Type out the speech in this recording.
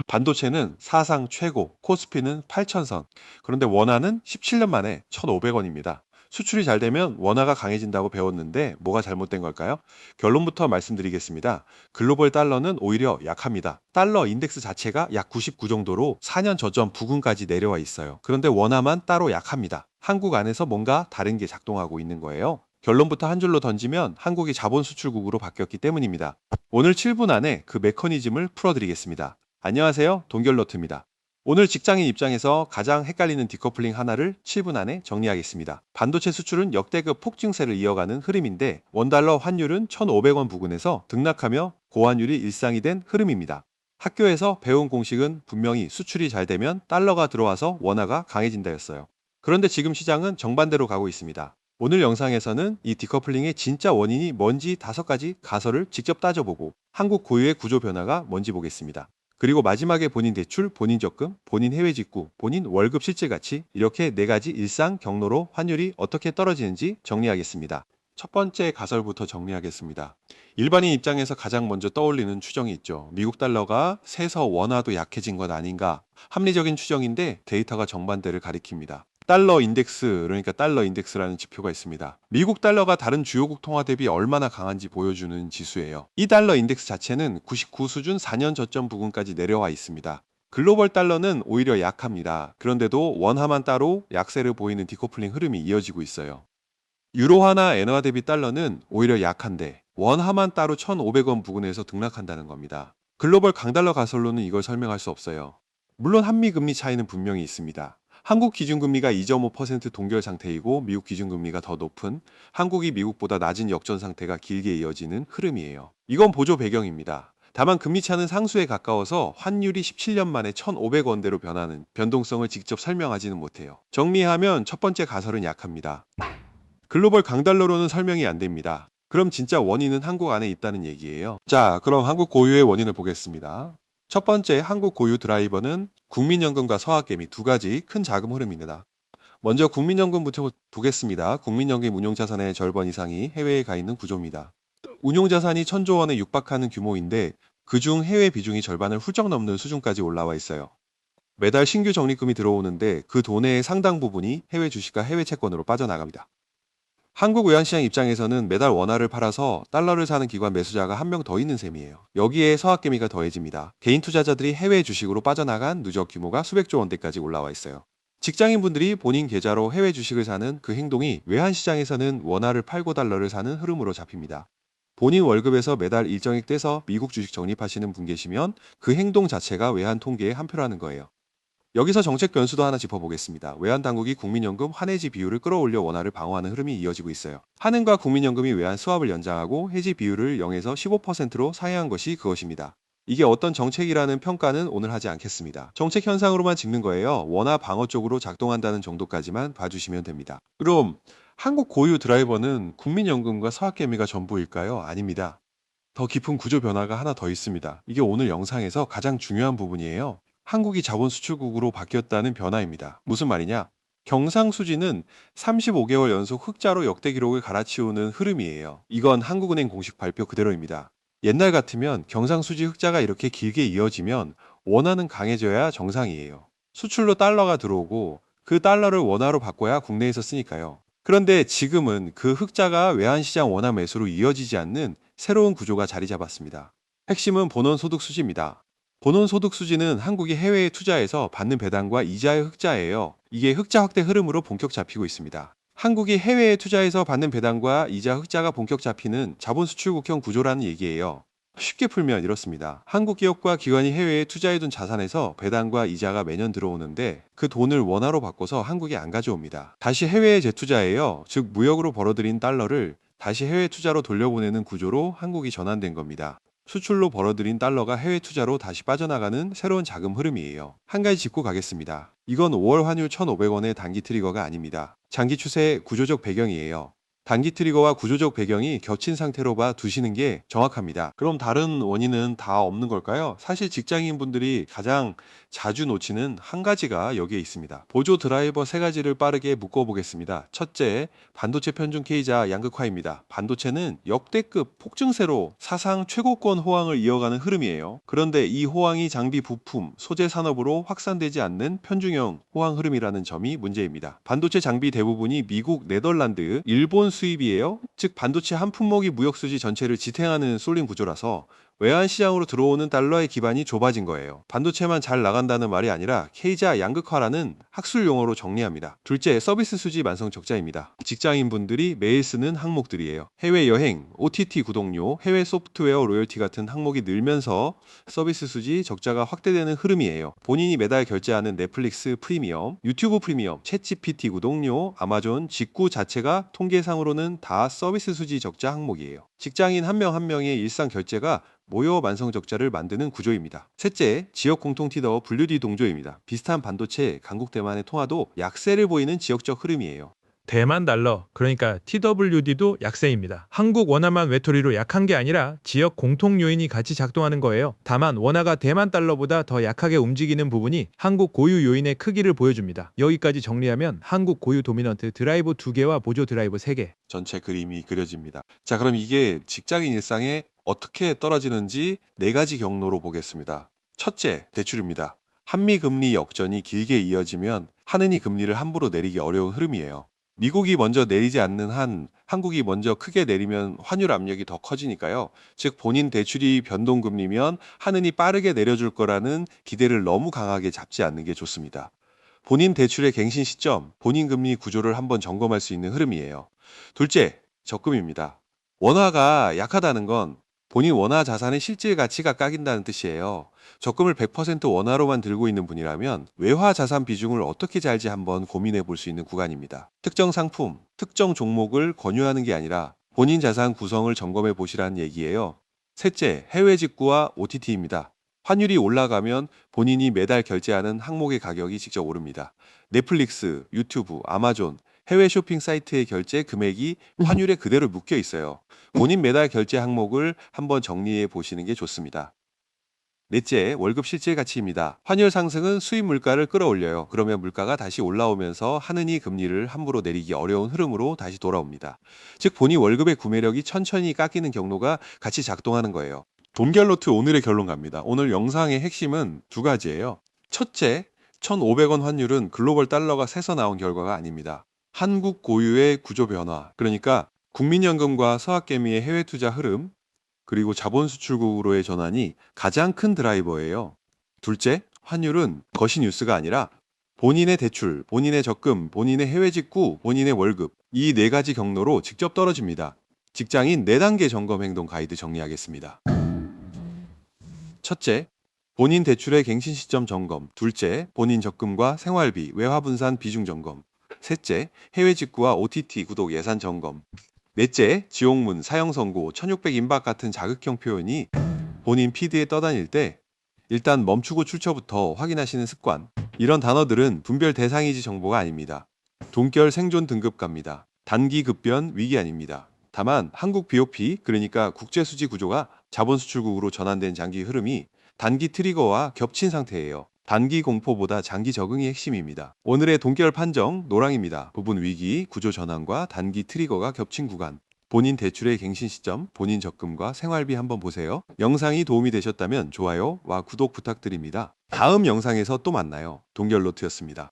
반도체는 사상 최고, 코스피는 8,000선. 그런데 원화는 17년 만에 1,500원입니다. 수출이 잘 되면 원화가 강해진다고 배웠는데 뭐가 잘못된 걸까요? 결론부터 말씀드리겠습니다. 글로벌 달러는 오히려 약합니다. 달러 인덱스 자체가 약 99 정도로 4년 저점 부근까지 내려와 있어요. 그런데 원화만 따로 약합니다. 한국 안에서 뭔가 다른 게 작동하고 있는 거예요. 결론부터 한 줄로 던지면 한국이 자본 수출국으로 바뀌었기 때문입니다. 오늘 7분 안에 그 메커니즘을 풀어드리겠습니다. 안녕하세요. 동결노트입니다. 오늘 직장인 입장에서 가장 헷갈리는 디커플링 하나를 7분 안에 정리하겠습니다. 반도체 수출은 역대급 폭증세를 이어가는 흐름인데 원달러 환율은 1,500원 부근에서 등락하며 고환율이 일상이 된 흐름입니다. 학교에서 배운 공식은 분명히 수출이 잘 되면 달러가 들어와서 원화가 강해진다였어요. 그런데 지금 시장은 정반대로 가고 있습니다. 오늘 영상에서는 이 디커플링의 진짜 원인이 뭔지 5가지 가설을 직접 따져보고 한국 고유의 구조 변화가 뭔지 보겠습니다. 그리고 마지막에 본인 대출, 본인 적금, 본인 해외 직구, 본인 월급 실질 가치 이렇게 4가지 일상 경로로 환율이 어떻게 떨어지는지 정리하겠습니다. 첫 번째 가설부터 정리하겠습니다. 일반인 입장에서 가장 먼저 떠올리는 추정이 있죠. 미국 달러가 세서 원화도 약해진 것 아닌가. 합리적인 추정인데 데이터가 정반대를 가리킵니다. 달러 인덱스, 그러니까 달러 인덱스라는 지표가 있습니다. 미국 달러가 다른 주요국 통화 대비 얼마나 강한지 보여주는 지수예요. 이 달러 인덱스 자체는 99 수준 4년 저점 부근까지 내려와 있습니다. 글로벌 달러는 오히려 약합니다. 그런데도 원화만 따로 약세를 보이는 디커플링 흐름이 이어지고 있어요. 유로화나 엔화 대비 달러는 오히려 약한데 원화만 따로 1,500원 부근에서 등락한다는 겁니다. 글로벌 강달러 가설로는 이걸 설명할 수 없어요. 물론 한미 금리 차이는 분명히 있습니다. 한국 기준금리가 2.5% 동결 상태이고 미국 기준금리가 더 높은 한국이 미국보다 낮은 역전 상태가 길게 이어지는 흐름이에요. 이건 보조 배경입니다. 다만 금리 차는 상수에 가까워서 환율이 17년 만에 1,500원대로 변하는 변동성을 직접 설명하지는 못해요. 정리하면 첫 번째 가설은 약합니다. 글로벌 강달러로는 설명이 안 됩니다. 그럼 진짜 원인은 한국 안에 있다는 얘기예요. 자, 그럼 한국 고유의 원인을 보겠습니다. 첫 번째 한국 고유 드라이버는 국민연금과 서학개미 2가지 큰 자금 흐름입니다. 먼저 국민연금부터 보겠습니다. 국민연금 운용자산의 절반 이상이 해외에 가 있는 구조입니다. 운용자산이 1,000조 원에 육박하는 규모인데 그중 해외 비중이 절반을 훌쩍 넘는 수준까지 올라와 있어요. 매달 신규 적립금이 들어오는데 그 돈의 상당 부분이 해외 주식과 해외 채권으로 빠져나갑니다. 한국 외환시장 입장에서는 매달 원화를 팔아서 달러를 사는 기관 매수자가 한 명 더 있는 셈이에요. 여기에 서학개미가 더해집니다. 개인 투자자들이 해외 주식으로 빠져나간 누적 규모가 수백조 원대까지 올라와 있어요. 직장인분들이 본인 계좌로 해외 주식을 사는 그 행동이 외환시장에서는 원화를 팔고 달러를 사는 흐름으로 잡힙니다. 본인 월급에서 매달 일정액 떼서 미국 주식 적립하시는 분 계시면 그 행동 자체가 외환 통계의 한 표라는 거예요. 여기서 정책 변수도 하나 짚어보겠습니다. 외환당국이 국민연금 환해지 비율을 끌어올려 원화를 방어하는 흐름이 이어지고 있어요. 한은과 국민연금이 외환 스왑을 연장하고 해지 비율을 0에서 15%로 상회한 것이 그것입니다. 이게 어떤 정책이라는 평가는 오늘 하지 않겠습니다. 정책 현상으로만 짚는 거예요. 원화 방어 쪽으로 작동한다는 정도까지만 봐주시면 됩니다. 그럼 한국 고유 드라이버는 국민연금과 서학개미가 전부일까요? 아닙니다. 더 깊은 구조 변화가 하나 더 있습니다. 이게 오늘 영상에서 가장 중요한 부분이에요. 한국이 자본 수출국으로 바뀌었다는 변화입니다. 무슨 말이냐? 경상수지는 35개월 연속 흑자로 역대 기록을 갈아치우는 흐름이에요. 이건 한국은행 공식 발표 그대로입니다. 옛날 같으면 경상수지 흑자가 이렇게 길게 이어지면 원화는 강해져야 정상이에요. 수출로 달러가 들어오고 그 달러를 원화로 바꿔야 국내에서 쓰니까요. 그런데 지금은 그 흑자가 외환시장 원화 매수로 이어지지 않는 새로운 구조가 자리 잡았습니다. 핵심은 본원소득 수지입니다. 본원소득 수지는 한국이 해외에 투자해서 받는 배당과 이자의 흑자예요. 이게 흑자 확대 흐름으로 본격 잡히고 있습니다. 한국이 해외에 투자해서 받는 배당과 이자 흑자가 본격 잡히는 자본 수출국형 구조라는 얘기예요. 쉽게 풀면 이렇습니다. 한국 기업과 기관이 해외에 투자해둔 자산에서 배당과 이자가 매년 들어오는데 그 돈을 원화로 바꿔서 한국에 안 가져옵니다. 다시 해외에 재투자해요. 즉 무역으로 벌어들인 달러를 다시 해외 투자로 돌려보내는 구조로 한국이 전환된 겁니다. 수출로 벌어들인 달러가 해외 투자로 다시 빠져나가는 새로운 자금 흐름이에요. 한 가지 짚고 가겠습니다. 이건 5월 환율 1,500원의 단기 트리거가 아닙니다. 장기 추세의 구조적 배경이에요. 단기 트리거와 구조적 배경이 겹친 상태로 봐 두시는 게 정확합니다. 그럼 다른 원인은 다 없는 걸까요? 사실 직장인분들이 가장 자주 놓치는 한 가지가 여기에 있습니다. 보조 드라이버 세 가지를 빠르게 묶어보겠습니다. 첫째, 반도체 편중 K자 양극화입니다. 반도체는 역대급 폭증세로 사상 최고권 호황을 이어가는 흐름이에요. 그런데 이 호황이 장비 부품, 소재 산업으로 확산되지 않는 편중형 호황 흐름이라는 점이 문제입니다. 반도체 장비 대부분이 미국, 네덜란드, 일본 수입이에요. 즉 반도체 한 품목이 무역 수지 전체를 지탱하는 쏠림 구조라서 외환 시장으로 들어오는 달러의 기반이 좁아진 거예요. 반도체만 잘 나간다는 말이 아니라 K자 양극화라는 학술 용어로 정리합니다. 둘째, 서비스 수지 만성 적자입니다. 직장인분들이 매일 쓰는 항목들이에요. 해외 여행, OTT 구독료, 해외 소프트웨어 로열티 같은 항목이 늘면서 서비스 수지 적자가 확대되는 흐름이에요. 본인이 매달 결제하는 넷플릭스 프리미엄, 유튜브 프리미엄, 챗GPT 구독료, 아마존 직구 자체가 통계상으로는 다 서비스 수지 적자 항목이에요. 직장인 한 명 한 명의 일상 결제가 모여 만성 적자를 만드는 구조입니다. 셋째, 지역 공통 티더 분류디 동조입니다. 비슷한 반도체, 강국 대만의 통화도 약세를 보이는 지역적 흐름이에요. 대만 달러, 그러니까 TWD도 약세입니다. 한국 원화만 외톨이로 약한 게 아니라 지역 공통 요인이 같이 작동하는 거예요. 다만 원화가 대만 달러보다 더 약하게 움직이는 부분이 한국 고유 요인의 크기를 보여줍니다. 여기까지 정리하면 한국 고유 도미넌트 드라이버 2개와 보조 드라이버 3개. 전체 그림이 그려집니다. 자, 그럼 이게 직장인 일상에 어떻게 떨어지는지 네 가지 경로로 보겠습니다. 첫째, 대출입니다. 한미 금리 역전이 길게 이어지면 하느니 금리를 함부로 내리기 어려운 흐름이에요. 미국이 먼저 내리지 않는 한 한국이 먼저 크게 내리면 환율 압력이 더 커지니까요. 즉 본인 대출이 변동금리면 하느니 빠르게 내려줄 거라는 기대를 너무 강하게 잡지 않는 게 좋습니다. 본인 대출의 갱신 시점, 본인 금리 구조를 한번 점검할 수 있는 흐름이에요. 둘째, 적금입니다. 원화가 약하다는 건 본인 원화 자산의 실질 가치가 깎인다는 뜻이에요. 적금을 100% 원화로만 들고 있는 분이라면 외화 자산 비중을 어떻게 잘지 한번 고민해 볼 수 있는 구간입니다. 특정 상품, 특정 종목을 권유하는 게 아니라 본인 자산 구성을 점검해 보시라는 얘기예요. 셋째, 해외 직구와 OTT입니다. 환율이 올라가면 본인이 매달 결제하는 항목의 가격이 직접 오릅니다. 넷플릭스, 유튜브, 아마존, 해외 쇼핑 사이트의 결제 금액이 환율에 그대로 묶여 있어요. 본인 매달 결제 항목을 한번 정리해 보시는 게 좋습니다. 넷째, 월급 실질 가치입니다. 환율 상승은 수입 물가를 끌어올려요. 그러면 물가가 다시 올라오면서 하느니 금리를 함부로 내리기 어려운 흐름으로 다시 돌아옵니다. 즉 본인 월급의 구매력이 천천히 깎이는 경로가 같이 작동하는 거예요. 돈결노트 오늘의 결론 갑니다. 오늘 영상의 핵심은 두 가지예요. 첫째, 1,500원 환율은 글로벌 달러가 새서 나온 결과가 아닙니다. 한국 고유의 구조 변화, 그러니까 국민연금과 서학개미의 해외 투자 흐름, 그리고 자본 수출국으로의 전환이 가장 큰 드라이버예요. 둘째, 환율은 거시 뉴스가 아니라 본인의 대출, 본인의 적금, 본인의 해외 직구, 본인의 월급, 이 네 가지 경로로 직접 떨어집니다. 직장인 4단계 점검 행동 가이드 정리하겠습니다. 첫째, 본인 대출의 갱신 시점 점검. 둘째, 본인 적금과 생활비, 외화 분산 비중 점검. 셋째, 해외 직구와 OTT 구독 예산 점검. 넷째, 지옥문, 사형 선고, 1600 임박 같은 자극형 표현이 본인 피드에 떠다닐 때 일단 멈추고 출처부터 확인하시는 습관. 이런 단어들은 분별 대상이지 정보가 아닙니다. 돈결 생존 등급갑니다. 단기 급변 위기 아닙니다. 다만 한국 BOP, 그러니까 국제수지 구조가 자본 수출국으로 전환된 장기 흐름이 단기 트리거와 겹친 상태예요. 단기 공포보다 장기 적응이 핵심입니다. 오늘의 돈결 판정 노랑입니다. 부분 위기, 구조 전환과 단기 트리거가 겹친 구간. 본인 대출의 갱신 시점, 본인 적금과 생활비 한번 보세요. 영상이 도움이 되셨다면 좋아요와 구독 부탁드립니다. 다음 영상에서 또 만나요. 돈결노트였습니다.